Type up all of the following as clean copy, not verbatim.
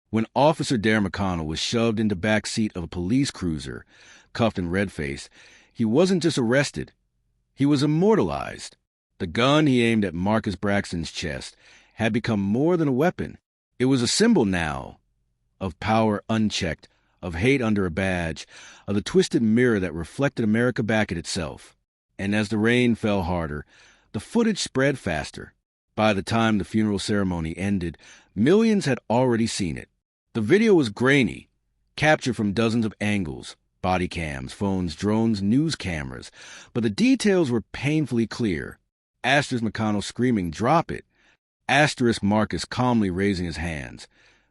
When Officer Darren McConnell was shoved into back seat of a police cruiser, cuffed and red-faced, he wasn't just arrested. He was immortalized. The gun he aimed at Marcus Braxton's chest had become more than a weapon. It was a symbol now of power unchecked, of hate under a badge, of the twisted mirror that reflected America back at itself. And as the rain fell harder, the footage spread faster. By the time the funeral ceremony ended, millions had already seen it. The video was grainy, captured from dozens of angles, body cams, phones, drones, news cameras, but the details were painfully clear. Asterisk McConnell screaming, "Drop it!" Asterisk Marcus calmly raising his hands,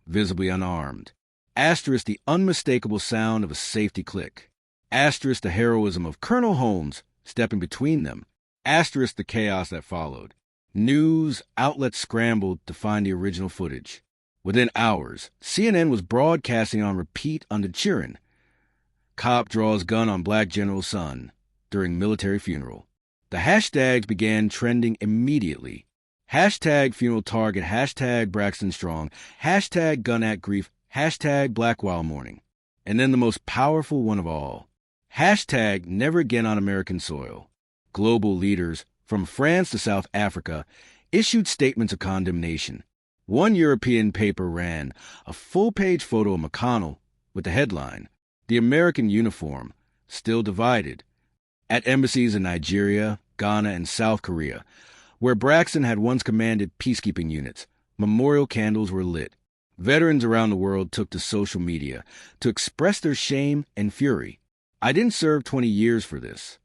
visibly unarmed. Asterisk the unmistakable sound of a safety click. Asterisk the heroism of Colonel Holmes stepping between them. Asterisk the chaos that followed. News outlets scrambled to find the original footage. Within hours, CNN was broadcasting on repeat under cheering. Cop draws gun on black general's son during military funeral. The hashtags began trending immediately. Hashtag funeral target, hashtag Braxton Strong, hashtag gun at grief, hashtag Black While Mourning. And then the most powerful one of all, hashtag never again on American soil. Global leaders, from France to South Africa, issued statements of condemnation. One European paper ran a full-page photo of McConnell with the headline, "The American Uniform, Still Divided," at embassies in Nigeria, Ghana, and South Korea, where Braxton had once commanded peacekeeping units. Memorial candles were lit. Veterans around the world took to social media to express their shame and fury. I didn't serve 20 years for this.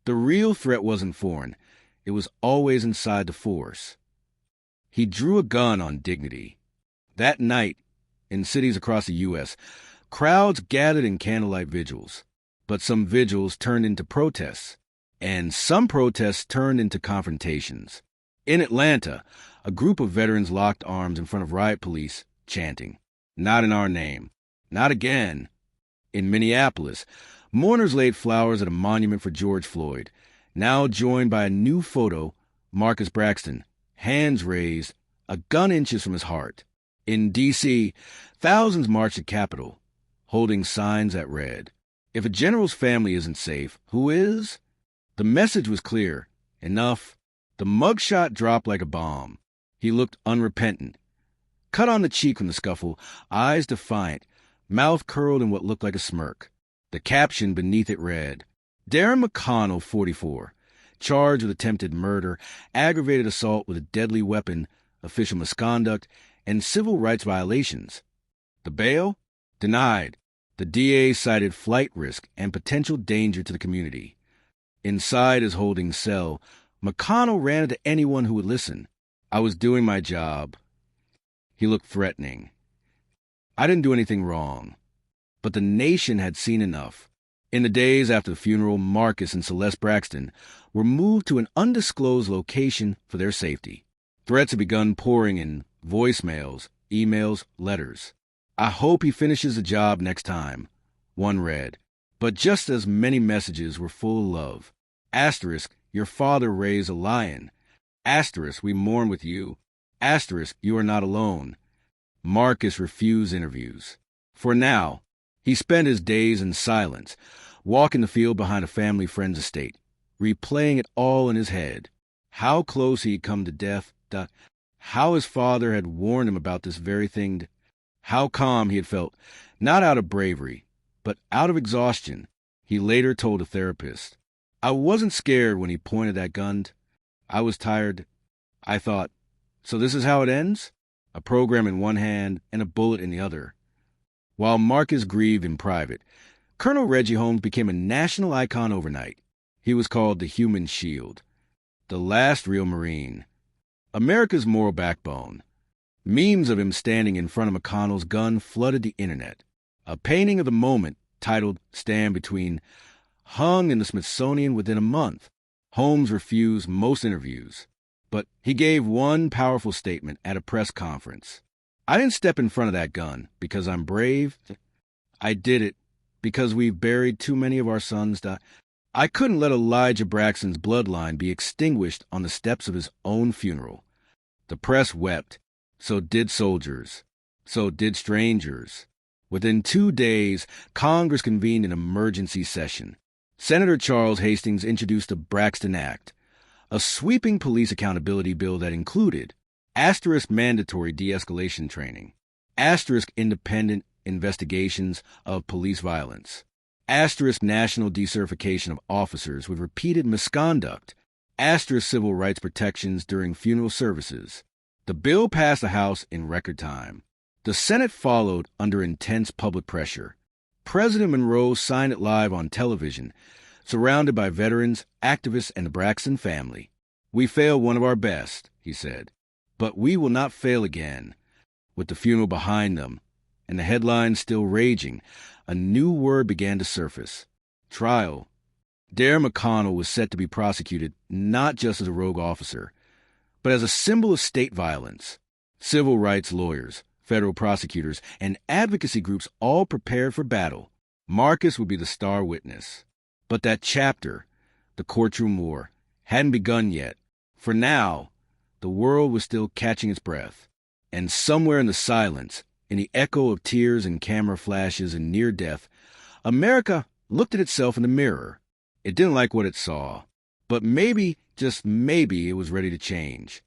The real threat wasn't foreign. It was always inside the force. He drew a gun on dignity. That night, in cities across the U.S., crowds gathered in candlelight vigils. But some vigils turned into protests, and some protests turned into confrontations. In Atlanta, a group of veterans locked arms in front of riot police, chanting, "Not in our name. Not again." In Minneapolis, mourners laid flowers at a monument for George Floyd, now joined by a new photo, Marcus Braxton, hands raised, a gun inches from his heart. In D.C., thousands marched to Capitol, holding signs that read, "If a general's family isn't safe, who is?" The message was clear. Enough. The mugshot dropped like a bomb. He looked unrepentant. Cut on the cheek from the scuffle, eyes defiant, mouth curled in what looked like a smirk. The caption beneath it read, "Darren McConnell, 44, charged with attempted murder, aggravated assault with a deadly weapon, official misconduct, and civil rights violations." The bail? Denied. The DA cited flight risk and potential danger to the community. Inside his holding cell, McConnell ran into anyone who would listen. "I was doing my job." He looked threatening. "I didn't do anything wrong." But the nation had seen enough. In the days after the funeral, Marcus and Celeste Braxton were moved to an undisclosed location for their safety. Threats had begun pouring in voicemails, emails, letters. "I hope he finishes the job next time," one read. But just as many messages were full of love. Asterisk, "Your father raised a lion." Asterisk, "We mourn with you." Asterisk, "You are not alone." Marcus refused interviews. For now, he spent his days in silence, walking the field behind a family friend's estate, replaying it all in his head. How close he had come to death, how his father had warned him about this very thing, how calm he had felt, not out of bravery, but out of exhaustion. He later told a therapist, "I wasn't scared when he pointed that gun. I was tired. I thought, so this is how it ends? A program in one hand and a bullet in the other." While Marcus grieved in private, Colonel Reggie Holmes became a national icon overnight. He was called the Human Shield, the last real Marine, America's moral backbone. Memes of him standing in front of McConnell's gun flooded the internet. A painting of the moment, titled "Stand Between," hung in the Smithsonian within a month. Holmes refused most interviews, but he gave one powerful statement at a press conference. "I didn't step in front of that gun because I'm brave. I did it because we've buried too many of our sons. I couldn't let Elijah Braxton's bloodline be extinguished on the steps of his own funeral." The press wept. So did soldiers. So did strangers. Within 2 days, Congress convened an emergency session. Senator Charles Hastings introduced the Braxton Act, a sweeping police accountability bill that included asterisk mandatory de-escalation training, asterisk independent investigations of police violence, asterisk national decertification of officers with repeated misconduct, asterisk civil rights protections during funeral services. The bill passed the House in record time. The Senate followed under intense public pressure. President Monroe signed it live on television, surrounded by veterans, activists, and the Braxton family. "We failed one of our best," he said, "but we will not fail again." With the funeral behind them and the headlines still raging, a new word began to surface: trial. Dare McConnell was set to be prosecuted not just as a rogue officer, but as a symbol of state violence. Civil rights lawyers, federal prosecutors, and advocacy groups all prepared for battle. Marcus would be the star witness. But that chapter, the courtroom war, hadn't begun yet. For now, the world was still catching its breath. And somewhere in the silence, in the echo of tears and camera flashes and near death, America looked at itself in the mirror. It didn't like what it saw, but maybe, just maybe, it was ready to change.